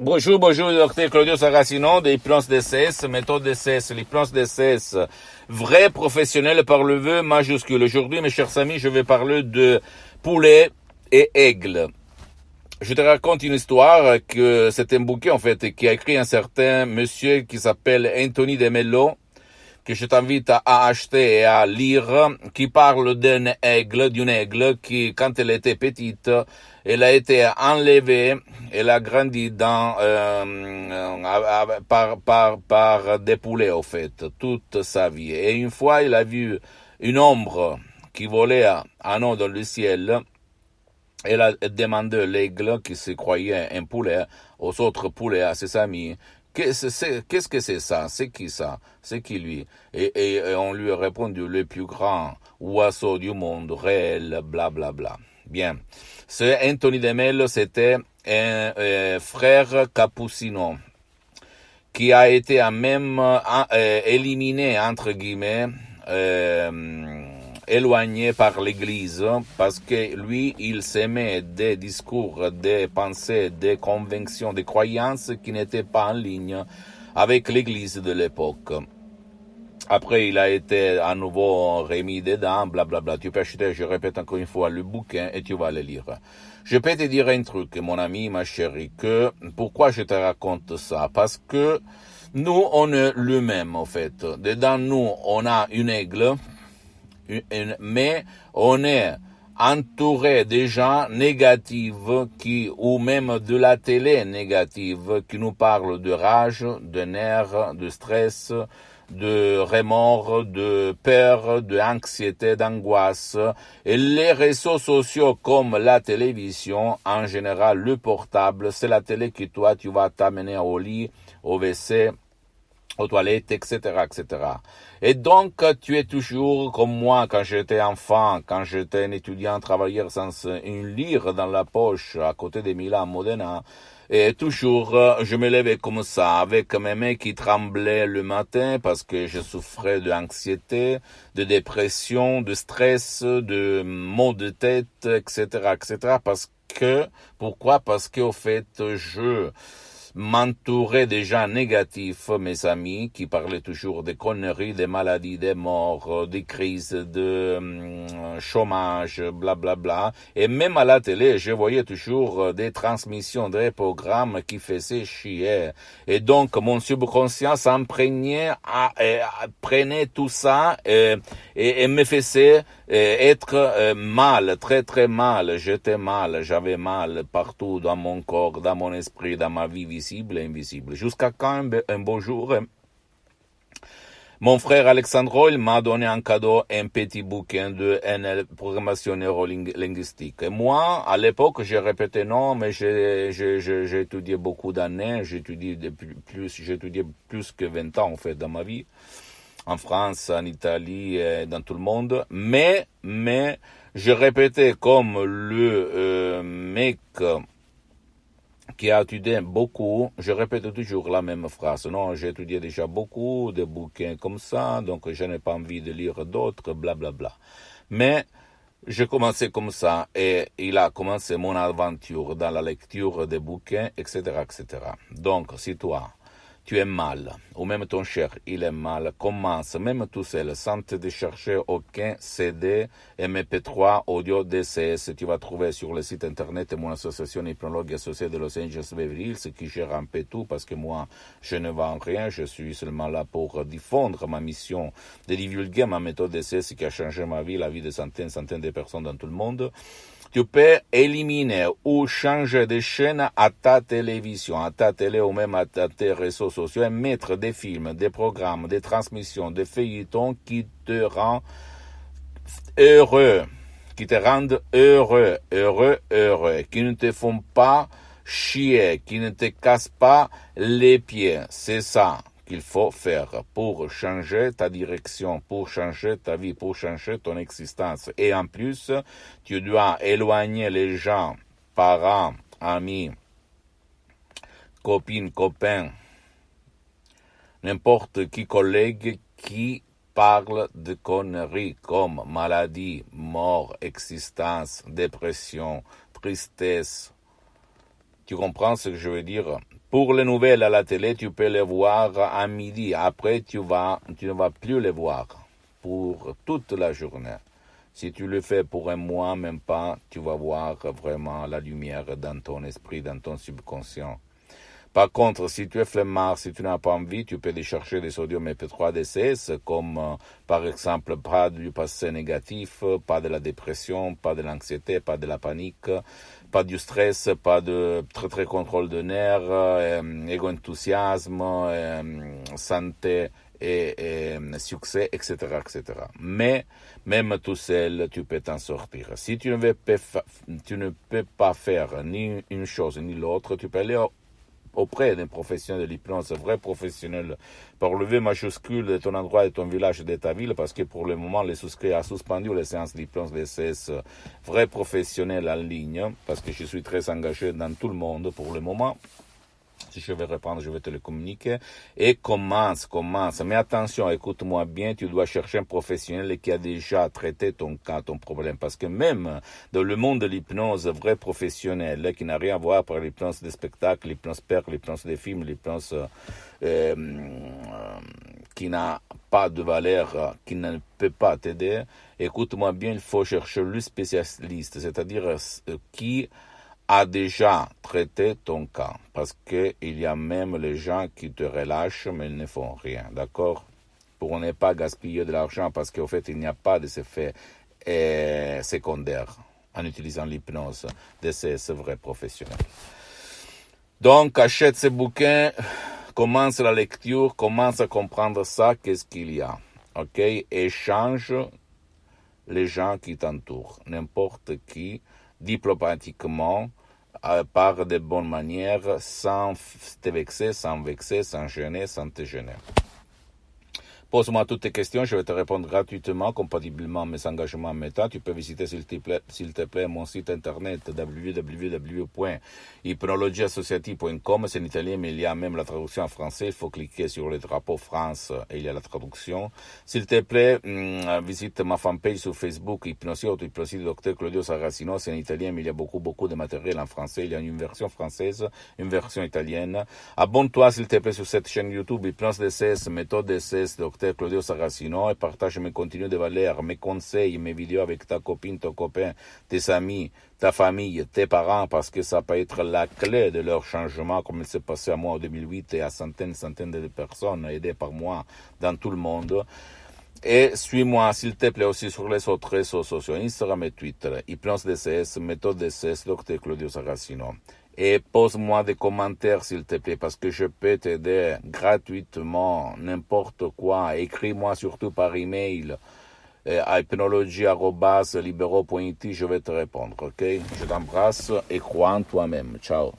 Bonjour, bonjour, docteur Claudio Saracino de l'hypnose DCS, méthode DCS, l'hypnose DCS, vrai professionnel par le vœu majuscule. Aujourd'hui, mes chers amis, je vais parler de poulet et aigle. Je te raconte une histoire que c'est un bouquin, en fait, qui a écrit un certain monsieur qui s'appelle Anthony de Mello, que je t'invite à acheter et à lire, qui parle d'une aigle qui, quand elle était petite, elle a été enlevée, elle a grandi par des poulets, au fait, toute sa vie. Et une fois, il a vu une ombre qui volait en haut dans le ciel. Elle a demandé à l'aigle, qui se croyait un poulet, aux autres poulets, à ses amis, qu'est-ce que c'est ça? C'est qui ça? C'est qui lui? Et on lui a répondu, le plus grand oiseau du monde, réel, bla bla bla. Bien. Ce Anthony de Mello, c'était un frère Capucino, qui a été même éliminé, entre guillemets, éloigné par l'Église, parce que lui, il s'aimait des discours, des pensées, des convictions, des croyances qui n'étaient pas en ligne avec l'Église de l'époque. Après, il a été à nouveau remis dedans, blablabla. Tu peux acheter, je répète encore une fois, le bouquin et tu vas le lire. Je peux te dire un truc, mon ami, ma chérie, que pourquoi je te raconte ça? Parce que nous, on est le même, en fait. Dedans nous, on a une aigle, mais on est entouré de gens négatifs ou même de la télé négative qui nous parlent de rage, de nerfs, de stress, de remords, de peur, d'anxiété, d'angoisse. Et les réseaux sociaux comme la télévision, en général le portable, c'est la télé qui toi tu vas t'amener au lit, au WC, aux toilettes, etc., etc. Et donc, tu es toujours comme moi quand j'étais enfant, quand j'étais un étudiant travailleur sans une lire dans la poche à côté de Milan, Modena. Et toujours, je me levais comme ça, avec mes mains qui tremblaient le matin parce que je souffrais d'anxiété, de dépression, de stress, de maux de tête, etc., etc. Pourquoi? Parce qu'au fait, je m'entourais des gens négatifs, mes amis, qui parlaient toujours des conneries, des maladies, des morts, des crises, de chômage, blablabla. Bla bla. Et même à la télé, je voyais toujours des transmissions, des programmes qui faisaient chier. Et donc, mon subconscient prenait tout ça et me faisait être mal, très très mal. J'étais mal, j'avais mal partout dans mon corps, dans mon esprit, dans ma vie visible et invisible. Jusqu'à quand un beau jour, mon frère Alexandro, il m'a donné en cadeau un petit bouquin de programmation neurolinguistique. Et moi, à l'époque, j'ai répété non, mais j'ai étudié beaucoup d'années, j'ai étudié plus que 20 ans, en fait, dans ma vie. En France, en Italie, dans tout le monde. Mais, je répétais comme le mec qui a étudié beaucoup, je répète toujours la même phrase. Non, j'ai étudié déjà beaucoup de bouquins comme ça, donc je n'ai pas envie de lire d'autres, blablabla. Mais je commençais comme ça et il a commencé mon aventure dans la lecture des bouquins, etc., etc. Donc, si toi, tu es mal, ou même ton cher, il est mal, commence même tout seul, sans te chercher aucun CD, MP3, audio, DCS. Tu vas trouver sur le site internet mon association hypnologue associée de Los Angeles Beverly Hills qui gère un peu tout parce que moi, je ne vends rien, je suis seulement là pour diffondre ma mission de divulguer ma méthode DCS qui a changé ma vie, la vie de centaines de personnes dans tout le monde. Tu peux éliminer ou changer de chaîne à ta télévision, à ta télé ou même à tes réseaux sociaux et mettre des films, des programmes, des transmissions, des feuilletons qui te rendent heureux, qui ne te font pas chier, qui ne te cassent pas les pieds. C'est ça qu'il faut faire pour changer ta direction, pour changer ta vie, pour changer ton existence. Et en plus, tu dois éloigner les gens, parents, amis, copines, copains, n'importe qui collègue qui parle de conneries comme maladie, mort, existence, dépression, tristesse. Tu comprends ce que je veux dire? Pour les nouvelles à la télé, tu peux les voir à midi. Après, tu ne vas plus les voir pour toute la journée. Si tu le fais pour un mois, même pas, tu vas voir vraiment la lumière dans ton esprit, dans ton subconscient. Par contre, si tu es flemmard, si tu n'as pas envie, tu peux aller chercher des sodium MP3 DCS, comme par exemple pas du passé négatif, pas de la dépression, pas de l'anxiété, pas de la panique, pas du stress, pas de très contrôle de nerfs, égo-enthousiasme, santé et succès, etc., etc. Mais même tout seul, tu peux t'en sortir. Si tu ne peux pas faire ni une chose ni l'autre, tu peux aller auprès d'un professionnel de l'hypnose, vrai professionnel, par le V majuscule de ton endroit, de ton village, de ta ville, parce que pour le moment, les souscrits a suspendu les séances d'hypnose DCS vrai professionnel en ligne, parce que je suis très engagé dans tout le monde pour le moment. Si je vais reprendre, je vais te le communiquer. Et commence. Mais attention, écoute-moi bien, tu dois chercher un professionnel qui a déjà traité ton cas, ton problème. Parce que même dans le monde de l'hypnose, vrai professionnel, qui n'a rien à voir avec l'hypnose des spectacles, l'hypnose père, l'hypnose des films, l'hypnose qui n'a pas de valeur, qui ne peut pas t'aider, écoute-moi bien, il faut chercher le spécialiste, c'est-à-dire qui a déjà traité ton cas, parce qu'il y a même les gens qui te relâchent, mais ils ne font rien, d'accord? Pour ne pas gaspiller de l'argent, parce qu'au fait, il n'y a pas d'effet secondaire en utilisant l'hypnose de ces vrais professionnels. Donc, achète ce bouquin, commence la lecture, commence à comprendre ça, qu'est-ce qu'il y a, ok? Et change les gens qui t'entourent, n'importe qui, diplomatiquement, par de bonnes manières, sans te vexer, sans gêner, sans te gêner. Pose-moi toutes tes questions, je vais te répondre gratuitement, compatiblement à mes engagements en méta. Tu peux visiter, s'il te plaît, mon site internet www.hypnologieassociative.com. C'est en italien, mais il y a même la traduction en français. Il faut cliquer sur le drapeau France et il y a la traduction. S'il te plaît, visite ma fanpage sur Facebook, Hypnosie du Dr Claudio Saracino. C'est en italien, mais il y a beaucoup de matériel en français. Il y a une version française, une version italienne. Abonne-toi, s'il te plaît, sur cette chaîne YouTube, Hypnose DCS, méthode DCS, Dr Claudio Saracino, et partage mes contenus de valeur, mes conseils, mes vidéos avec ta copine, ton copain, tes amis, ta famille, tes parents, parce que ça peut être la clé de leur changement, comme il s'est passé à moi en 2008 et à centaines de personnes aidées par moi dans tout le monde. Et suis-moi, s'il te plaît, aussi sur les autres réseaux sociaux, Instagram et Twitter, Hypnose DCS, méthode DCS, Dr Claudio Saracino. Et pose-moi des commentaires, s'il te plaît, parce que je peux t'aider gratuitement, n'importe quoi. Écris-moi surtout par email à hypnologie@libero.it, je vais te répondre, ok? Je t'embrasse et crois en toi-même. Ciao.